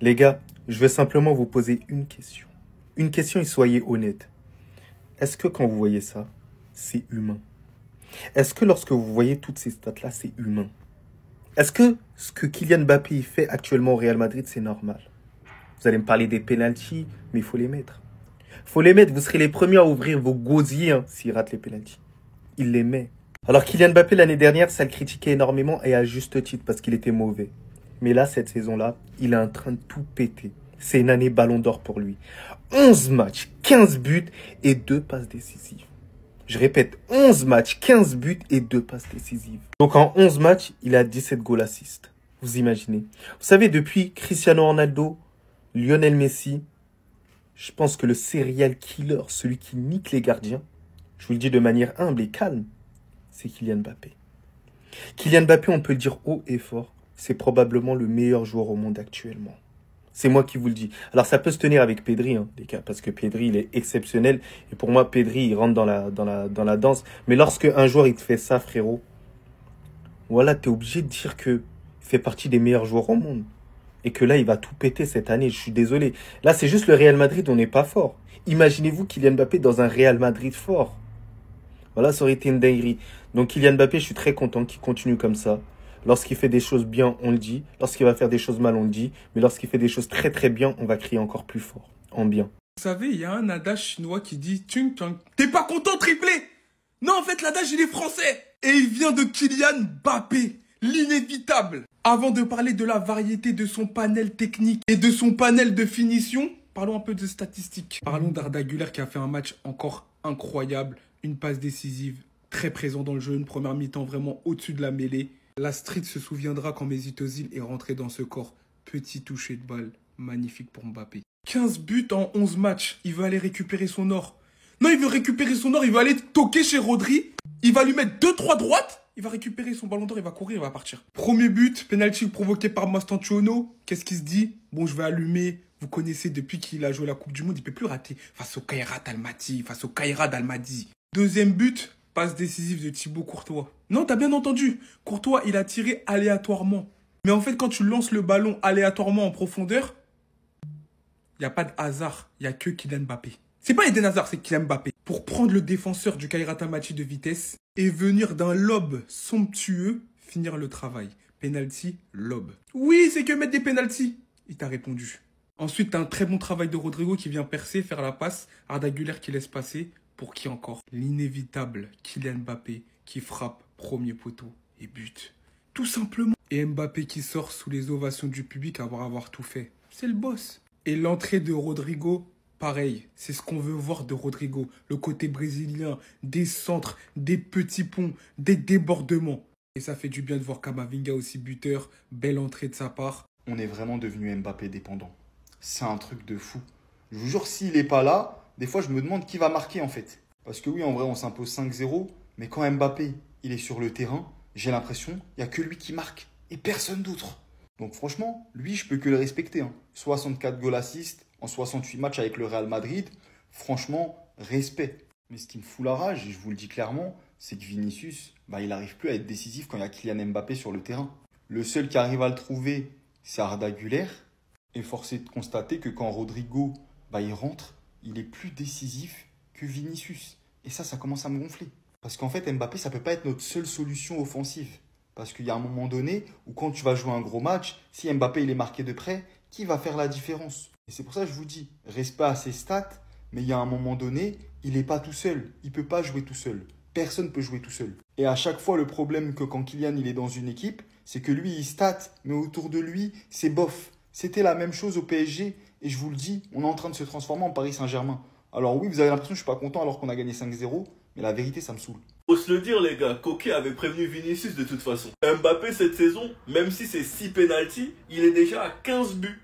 Les gars, je vais simplement vous poser une question. Une question et soyez honnêtes. Est-ce que quand vous voyez ça, c'est humain? Est-ce que lorsque vous voyez toutes ces stats-là, c'est humain? Est-ce que ce que Kylian Mbappé fait actuellement au Real Madrid, c'est normal? Vous allez me parler des pénaltys, mais il faut les mettre. Il faut les mettre, vous serez les premiers à ouvrir vos gosiers s'il rate les pénaltys. Il les met. Alors Kylian Mbappé, l'année dernière, ça le critiquait énormément et à juste titre parce qu'il était mauvais. Mais là, cette saison-là, il est en train de tout péter. C'est une année ballon d'or pour lui. 11 matchs, 15 buts et 2 passes décisives. Je répète, 11 matchs, 15 buts et 2 passes décisives. Donc en 11 matchs, il a 17 goal assists. Vous imaginez. Vous savez, depuis Cristiano Ronaldo, Lionel Messi, je pense que le serial killer, celui qui nique les gardiens, je vous le dis de manière humble et calme, c'est Kylian Mbappé. Kylian Mbappé, on peut le dire haut et fort, c'est probablement le meilleur joueur au monde actuellement. C'est moi qui vous le dis. Alors ça peut se tenir avec Pedri, les gars, parce que Pedri, il est exceptionnel. Et pour moi, Pedri, il rentre dans la danse. Mais lorsque un joueur, il te fait ça, frérot, voilà, tu es obligé de dire qu'il fait partie des meilleurs joueurs au monde. Et que là, il va tout péter cette année. Je suis désolé. Là, c'est juste le Real Madrid, on n'est pas fort. Imaginez-vous Kylian Mbappé dans un Real Madrid fort. Voilà, ça aurait été une dinguerie. Donc Kylian Mbappé, je suis très content qu'il continue comme ça. Lorsqu'il fait des choses bien, on le dit. Lorsqu'il va faire des choses mal, on le dit. Mais lorsqu'il fait des choses très très bien, on va crier encore plus fort. En bien. Vous savez, il y a un adage chinois qui dit Tung Tung. T'es pas content, triplé? Non, en fait, l'adage, il est français. Et il vient de Kylian Mbappé, l'inévitable. Avant de parler de la variété de son panel technique et de son panel de finition, parlons un peu de statistiques. Parlons d'Arda Güler qui a fait un match encore incroyable. Une passe décisive, très présent dans le jeu. Une première mi-temps vraiment au-dessus de la mêlée. La street se souviendra quand Mesut Özil est rentré dans ce corps. Petit toucher de balle, magnifique pour Mbappé. 15 buts en 11 matchs, il veut aller récupérer son or. Non, il veut récupérer son or, il va aller toquer chez Rodri. Il va lui mettre 2-3 droites. Il va récupérer son ballon d'or, il va courir, il va partir. Premier but, penalty provoqué par Mastantuono. Qu'est-ce qu'il se dit? Bon, je vais allumer. Vous connaissez, depuis qu'il a joué la Coupe du Monde, il ne peut plus rater. Face au Kairat Almaty, face au Kairat Almadi. Deuxième but, passe décisive de Thibaut Courtois. Non, t'as bien entendu. Courtois, il a tiré aléatoirement. Mais en fait, quand tu lances le ballon aléatoirement en profondeur, il n'y a pas de hasard. Il n'y a que Kylian Mbappé. C'est pas Eden Hazard, c'est Kylian Mbappé. Pour prendre le défenseur du Kairat Almaty de vitesse et venir d'un lob somptueux, finir le travail. Penalty, lob. Oui, c'est que mettre des penalties. Il t'a répondu. Ensuite, t'as un très bon travail de Rodrigo qui vient percer, faire la passe. Arda Güler qui laisse passer. Pour qui encore? L'inévitable Kylian Mbappé qui frappe premier poteau et but. Tout simplement. Et Mbappé qui sort sous les ovations du public après avoir tout fait. C'est le boss. Et l'entrée de Rodrigo, pareil. C'est ce qu'on veut voir de Rodrigo. Le côté brésilien, des centres, des petits ponts, des débordements. Et ça fait du bien de voir Camavinga aussi buteur. Belle entrée de sa part. On est vraiment devenu Mbappé dépendant. C'est un truc de fou. Je vous jure, s'il n'est pas là, des fois, je me demande qui va marquer en fait. Parce que oui, en vrai, on s'impose 5-0. Mais quand Mbappé, il est sur le terrain, j'ai l'impression, il n'y a que lui qui marque. Et personne d'autre. Donc franchement, lui, je peux que le respecter. 64 goal assists en 68 matchs avec le Real Madrid. Franchement, respect. Mais ce qui me fout la rage, et je vous le dis clairement, c'est que Vinicius, il n'arrive plus à être décisif quand il y a Kylian Mbappé sur le terrain. Le seul qui arrive à le trouver, c'est Arda Güler. Et force est de constater que quand Rodrigo, il rentre, il est plus décisif que Vinicius. Et ça commence à me gonfler. Parce qu'en fait, Mbappé, ça ne peut pas être notre seule solution offensive. Parce qu'il y a un moment donné où quand tu vas jouer un gros match, si Mbappé il est marqué de près, qui va faire la différence? Et c'est pour ça que je vous dis, respect à ses stats, mais il y a un moment donné, il n'est pas tout seul. Il ne peut pas jouer tout seul. Personne ne peut jouer tout seul. Et à chaque fois, le problème que quand Kylian il est dans une équipe, c'est que lui, il stat, mais autour de lui, c'est bof. C'était la même chose au PSG. Et je vous le dis, on est en train de se transformer en Paris Saint-Germain. Alors oui, vous avez l'impression que je ne suis pas content alors qu'on a gagné 5-0, mais la vérité, ça me saoule. Faut se le dire les gars, Coquet avait prévenu Vinicius de toute façon. Mbappé cette saison, même si c'est 6 pénaltys, il est déjà à 15 buts.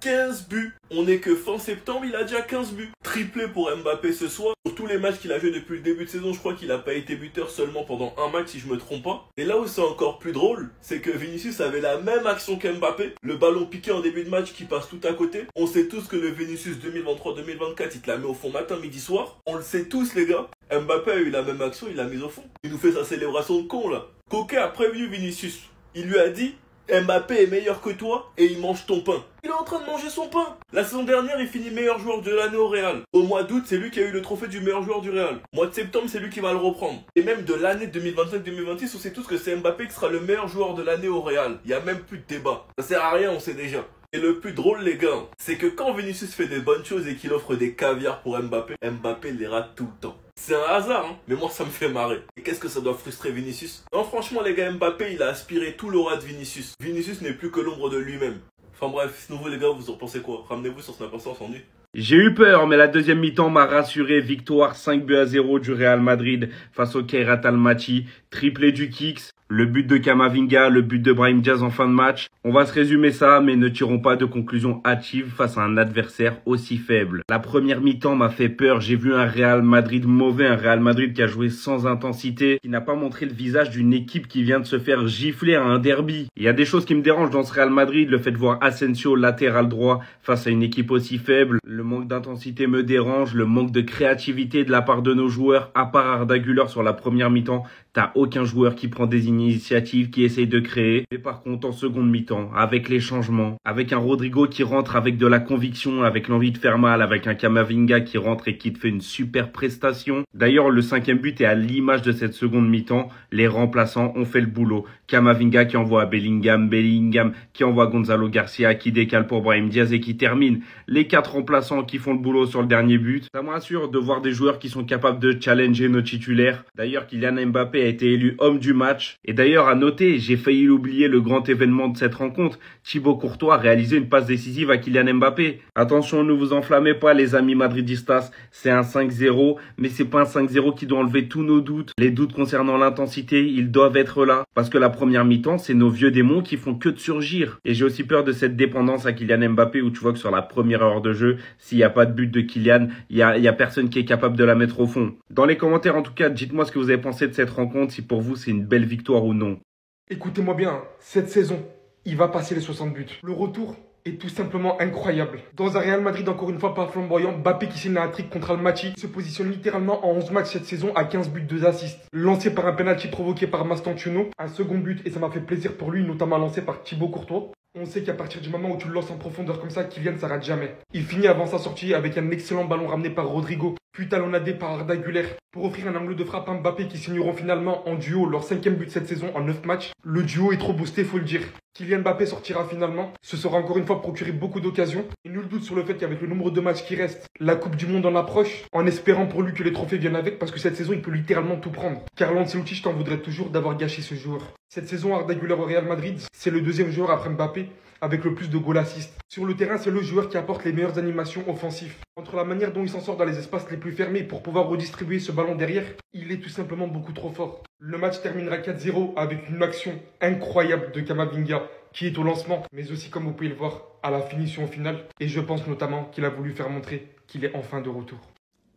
15 buts. On n'est que fin septembre, il a déjà 15 buts. Triplé pour Mbappé ce soir. Sur tous les matchs qu'il a joué depuis le début de saison, je crois qu'il n'a pas été buteur seulement pendant un match si je me trompe pas. Et là où c'est encore plus drôle, c'est que Vinicius avait la même action qu'Mbappé. Le ballon piqué en début de match qui passe tout à côté. On sait tous que le Vinicius 2023-2024, il te la met au fond matin, midi, soir. On le sait tous les gars. Mbappé a eu la même action, il l'a mise au fond. Il nous fait sa célébration de con là. Coquet a prévenu Vinicius. Il lui a dit, Mbappé est meilleur que toi et il mange ton pain. Il est en train de manger son pain. La saison dernière, il finit meilleur joueur de l'année au Real. Au mois d'août, c'est lui qui a eu le trophée du meilleur joueur du Real. Mois de septembre, c'est lui qui va le reprendre. Et même de l'année 2025-2026, on sait tous que c'est Mbappé qui sera le meilleur joueur de l'année au Real. Il n'y a même plus de débat. Ça sert à rien, on sait déjà. Et le plus drôle, les gars, c'est que quand Vinicius fait des bonnes choses et qu'il offre des caviars pour Mbappé, Mbappé les rate tout le temps. C'est un hasard, hein, mais moi ça me fait marrer. Et qu'est-ce que ça doit frustrer Vinicius? Non, franchement, les gars, Mbappé, il a aspiré tout l'aura de Vinicius. Vinicius n'est plus que l'ombre de lui-même. Enfin bref, nouveau les gars, vous en pensez quoi? Ramenez-vous sur Snap Instant, on s'ennuie. J'ai eu peur, mais la deuxième mi-temps m'a rassuré. Victoire 5-0 du Real Madrid face au Kairat Almaty. Triplé du Kicks, le but de Camavinga, le but de Brahim Diaz en fin de match. On va se résumer ça, mais ne tirons pas de conclusion hâtive face à un adversaire aussi faible. La première mi-temps m'a fait peur. J'ai vu un Real Madrid mauvais, un Real Madrid qui a joué sans intensité, qui n'a pas montré le visage d'une équipe qui vient de se faire gifler à un derby. Il y a des choses qui me dérangent dans ce Real Madrid, le fait de voir Asensio latéral droit face à une équipe aussi faible. Le manque d'intensité me dérange, le manque de créativité de la part de nos joueurs, à part Arda Güler sur la première mi-temps. T'as aucun joueur qui prend des initiatives, qui essaye de créer. Mais par contre, en seconde mi-temps, avec les changements, avec un Rodrigo qui rentre avec de la conviction, avec l'envie de faire mal, avec un Camavinga qui rentre et qui te fait une super prestation. D'ailleurs, le 5e but est à l'image de cette seconde mi-temps. Les remplaçants ont fait le boulot. Camavinga qui envoie à Bellingham, Bellingham qui envoie Gonzalo Garcia, qui décale pour Brahim Diaz et qui termine. Les 4 remplaçants qui font le boulot sur le dernier but. Ça me rassure de voir des joueurs qui sont capables de challenger nos titulaires. D'ailleurs, Kylian Mbappé a été élu homme du match. Et d'ailleurs, à noter, j'ai failli oublier le grand événement de cette rencontre. Thibaut Courtois a réalisé une passe décisive à Kylian Mbappé. Attention, ne vous enflammez pas les amis madridistas. C'est un 5-0, mais c'est pas un 5-0 qui doit enlever tous nos doutes. Les doutes concernant l'intensité, ils doivent être là. Parce que la première mi-temps, c'est nos vieux démons qui font que de surgir. Et j'ai aussi peur de cette dépendance à Kylian Mbappé où tu vois que sur la première heure de jeu, s'il n'y a pas de but de Kylian, il y a personne qui est capable de la mettre au fond. Dans les commentaires, en tout cas, dites-moi ce que vous avez pensé de cette rencontre, si pour vous c'est une belle victoire ou non. Écoutez-moi bien, cette saison, il va passer les 60 buts. Le retour est tout simplement incroyable. Dans un Real Madrid encore une fois pas flamboyant, Mbappé qui signe un hat-trick contre Almaty se positionne littéralement en 11 matchs cette saison à 15 buts, 2 assists. Lancé par un penalty provoqué par Mastantuono, un second but et ça m'a fait plaisir pour lui, notamment lancé par Thibaut Courtois. On sait qu'à partir du moment où tu le lances en profondeur comme ça, Kylian ne s'arrête jamais. Il finit avant sa sortie avec un excellent ballon ramené par Rodrigo, puis talonnadé par Arda Güler pour offrir un angle de frappe à Mbappé qui signeront finalement en duo leur 5e but de cette saison en 9 matchs. Le duo est trop boosté, faut le dire. Kylian Mbappé sortira finalement, se sera encore une fois procuré beaucoup d'occasions. Et nul doute sur le fait qu'avec le nombre de matchs qui restent, la Coupe du Monde en approche, en espérant pour lui que les trophées viennent avec, parce que cette saison il peut littéralement tout prendre. Carlo Ancelotti, je t'en voudrais toujours d'avoir gâché ce joueur. Cette saison, Arda Güler au Real Madrid, c'est le 2e joueur après Mbappé avec le plus de goal assist. Sur le terrain, c'est le joueur qui apporte les meilleures animations offensives. Entre la manière dont il s'en sort dans les espaces les plus fermés pour pouvoir redistribuer ce ballon derrière, il est tout simplement beaucoup trop fort. Le match terminera 4-0 avec une action incroyable de Camavinga qui est au lancement, mais aussi comme vous pouvez le voir à la finition finale. Et je pense notamment qu'il a voulu faire montrer qu'il est enfin de retour.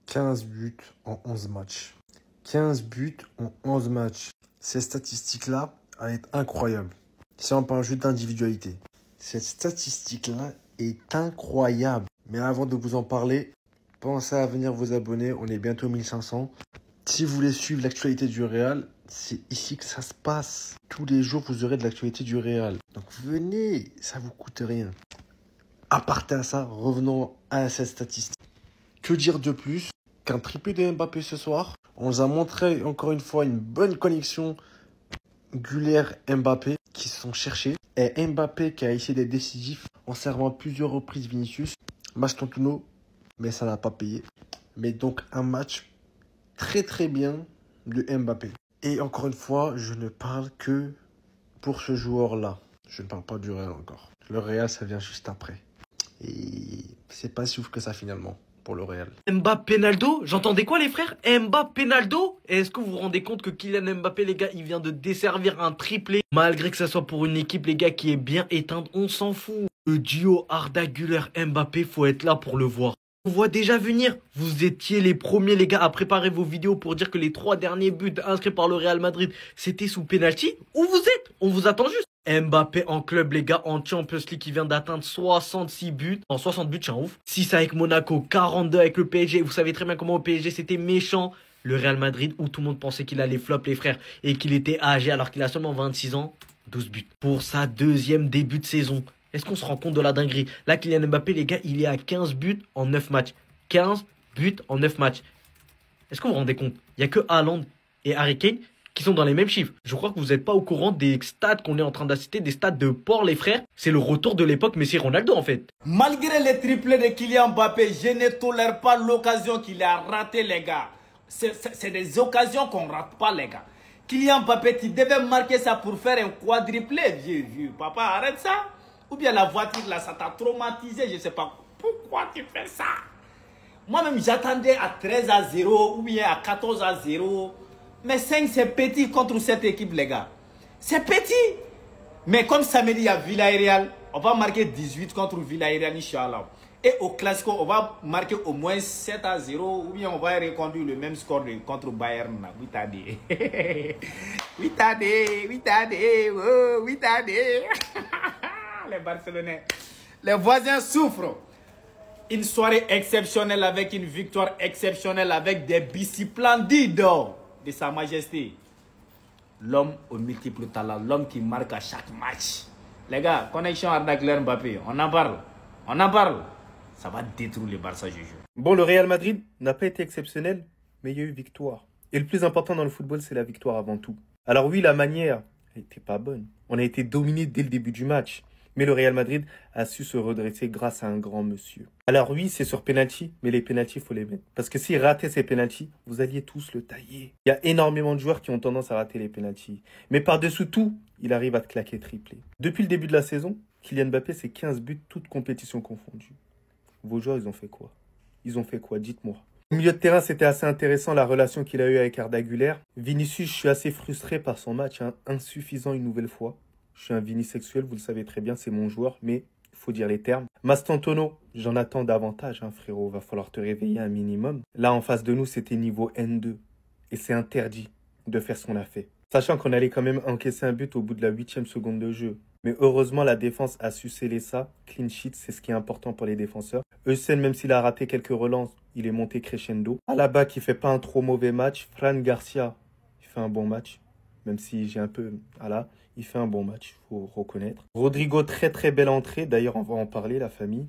15 buts en 11 matchs. 15 buts en 11 matchs. Ces statistiques-là, elles sont incroyables. Si on parle juste d'individualité. Cette statistique-là est incroyable. Mais avant de vous en parler, pensez à venir vous abonner. On est bientôt 1500. Si vous voulez suivre l'actualité du Real, c'est ici que ça se passe. Tous les jours, vous aurez de l'actualité du Real. Donc venez, ça vous coûte rien. À part à ça, revenons à cette statistique. Que dire de plus qu'un triplé de Mbappé ce soir? On nous a montré encore une fois une bonne connexion Güler-Mbappé qui se sont cherchés. Et Mbappé qui a essayé d'être décisif en servant plusieurs reprises Vinicius. Match Tontuno, mais ça n'a pas payé. Mais donc un match très très bien de Mbappé. Et encore une fois, je ne parle que pour ce joueur-là. Je ne parle pas du Real encore. Le Real, ça vient juste après. Et c'est pas si ouf que ça finalement pour le Real. Mbappé Naldo, j'entendais quoi les frères? Mbappé Naldo? Et est-ce que vous vous rendez compte que Kylian Mbappé les gars, il vient de desservir un triplé? Malgré que ça soit pour une équipe les gars qui est bien éteinte, on s'en fout. Le duo Arda Güler Mbappé, faut être là pour le voir. On voit déjà venir. Vous étiez les premiers les gars à préparer vos vidéos pour dire que les 3 derniers buts inscrits par le Real Madrid c'était sous penalty. Où vous êtes? On vous attend juste. Mbappé en club les gars, en Champions League qui vient d'atteindre 66 buts. En 60 buts, c'est un ouf. 6 avec Monaco, 42 avec le PSG. Vous savez très bien comment au PSG c'était méchant. Le Real Madrid où tout le monde pensait qu'il allait flop les frères et qu'il était âgé alors qu'il a seulement 26 ans. 12 buts. Pour sa deuxième début de saison. Est-ce qu'on se rend compte de la dinguerie? Là, Kylian Mbappé, les gars, il est à 15 buts en 9 matchs. 15 buts en 9 matchs. Est-ce que vous vous rendez compte? Il n'y a que Haaland et Harry Kane qui sont dans les mêmes chiffres. Je crois que vous n'êtes pas au courant des stats qu'on est en train d'assister, des stats de Port, les frères. C'est le retour de l'époque Messi-Ronaldo, en fait. Malgré les triplés de Kylian Mbappé, je ne tolère pas l'occasion qu'il a ratée, les gars. C'est des occasions qu'on ne rate pas, les gars. Kylian Mbappé, tu devais marquer ça pour faire un quadruplé, vieux. Papa, arrête ça. Ou bien la voiture, là, ça t'a traumatisé. Je ne sais pas pourquoi tu fais ça. Moi-même, j'attendais à 13-0 ou bien à 14-0. Mais 5, c'est petit contre cette équipe, les gars. C'est petit. Mais comme samedi, il y a Villarreal, on va marquer 18 contre Villarreal, Inch'Allah. Et au Classico, on va marquer au moins 7-0 ou bien on va reconduire le même score contre Bayern. Oui, t'as dit. Oui, t'as dit. Oui, t'as dit. Oh, oui, t'as dit. Les Barcelonais. Les voisins souffrent. Une soirée exceptionnelle avec une victoire exceptionnelle avec des buts splendides de Sa Majesté. L'homme aux multiples talents, l'homme qui marque à chaque match. Les gars, connexion Arda Güler Mbappé, on en parle. On en parle. Ça va détruire le Barça, je jure. Bon, le Real Madrid n'a pas été exceptionnel, mais il y a eu victoire. Et le plus important dans le football, c'est la victoire avant tout. Alors oui, la manière n'était pas bonne. On a été dominé dès le début du match. Mais le Real Madrid a su se redresser grâce à un grand monsieur. Alors oui, c'est sur penalty, mais les penaltys, il faut les mettre. Parce que s'il ratait ces penaltys, vous alliez tous le tailler. Il y a énormément de joueurs qui ont tendance à rater les penaltys. Mais par-dessous tout, il arrive à te claquer triplé. Depuis le début de la saison, Kylian Mbappé, c'est 15 buts, toutes compétitions confondues. Vos joueurs, ils ont fait quoi? Ils ont fait quoi? Dites-moi. Au milieu de terrain, c'était assez intéressant la relation qu'il a eue avec Arda Güler. Vinicius, je suis assez frustré par son match, insuffisant une nouvelle fois. Je suis un vinisexuel, vous le savez très bien, c'est mon joueur, mais il faut dire les termes. Mastantuono, j'en attends davantage, frérot, va falloir te réveiller un minimum. Là, en face de nous, c'était niveau N2, et c'est interdit de faire ce qu'on a fait. Sachant qu'on allait quand même encaisser un but au bout de la 8e seconde de jeu. Mais heureusement, la défense a su sceller ça. Clean sheet, c'est ce qui est important pour les défenseurs. Eusen, même s'il a raté quelques relances, il est monté crescendo. Alaba qui fait pas un trop mauvais match. Fran Garcia, il fait un bon match. Même si j'ai un peu... Voilà, il fait un bon match, il faut reconnaître. Rodrigo, très très belle entrée. D'ailleurs, on va en parler, la famille.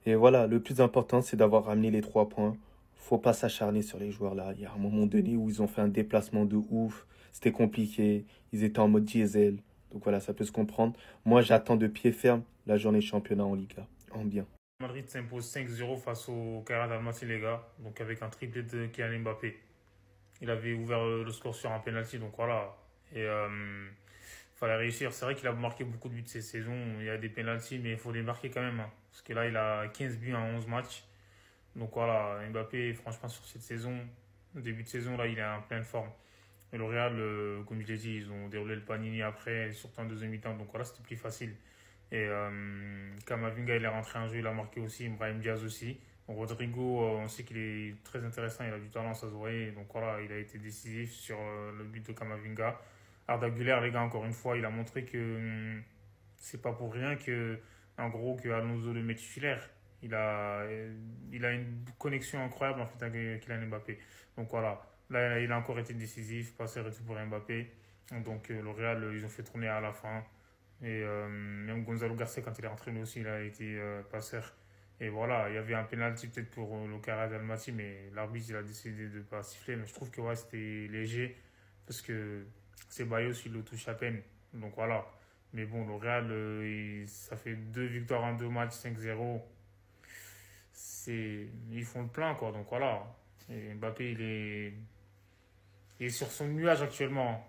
Et voilà, le plus important, c'est d'avoir ramené les 3 points. Faut pas s'acharner sur les joueurs là. Il y a un moment donné où ils ont fait un déplacement de ouf. C'était compliqué. Ils étaient en mode diesel. Donc voilà, ça peut se comprendre. Moi, j'attends de pied ferme la journée championnat en Liga. En bien. Madrid s'impose 5-0 face au Real Madrid, les gars. Donc avec un triplé de Kylian Mbappé. Il avait ouvert le score sur un penalty. Donc voilà. Et fallait réussir. C'est vrai qu'il a marqué beaucoup de buts cette saison. Il y a des penalties, mais il faut les marquer quand même. Parce que là, il a 15 buts en 11 matchs. Donc voilà, Mbappé, franchement, sur cette saison, début de saison, là, il est en pleine forme. Et le Real, comme je l'ai dit, ils ont déroulé le Panini après, surtout en deuxième mi-temps. Donc voilà, c'était plus facile. Et Camavinga, il est rentré en jeu, il a marqué aussi. Brahim Diaz aussi. Donc, Rodrigo, on sait qu'il est très intéressant, il a du talent, ça se voyait. Donc voilà, il a été décisif sur le but de Camavinga. Arda Güler, les gars, encore une fois, il a montré que c'est pas pour rien que, en gros, que Alonso le met titulaire. Il a une connexion incroyable en fait avec Kylian Mbappé. Donc voilà, là il a encore été décisif, passé retour pour Mbappé. Donc le Real, ils ont fait tourner à la fin. Et même Gonzalo Garcia, quand il est rentré, lui aussi, il a été passeur. Et voilà, il y avait un penalty peut-être pour le Real Almaty, mais l'arbitre il a décidé de ne pas siffler. Mais je trouve que ouais, c'était léger parce que Ceballos, il le touche à peine. Donc voilà. Mais bon, le Real, ça fait 2 victoires en 2 matchs, 5-0. Ils font le plein, quoi. Donc voilà. Et Mbappé, il est sur son nuage actuellement.